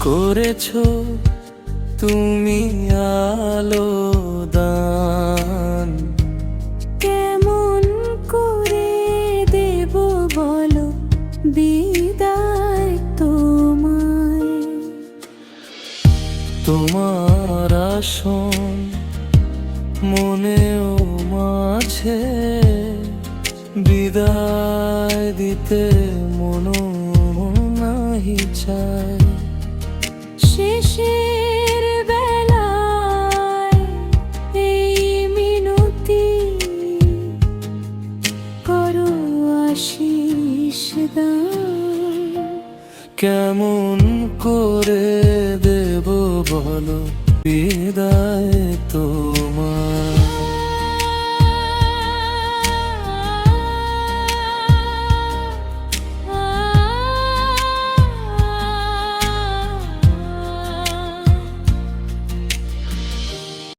করেছো তুমি আলো দান। কেমন করে দেব বলো বিদায় তোমায়। তোমার আসন মনেও মাঝে, বিদায় দিতে মনও নাহি চায়। শেষের বেলায় এই মিনতি করো আশিস দান। কেমন করে দেব বলো বিদায় তোমায়।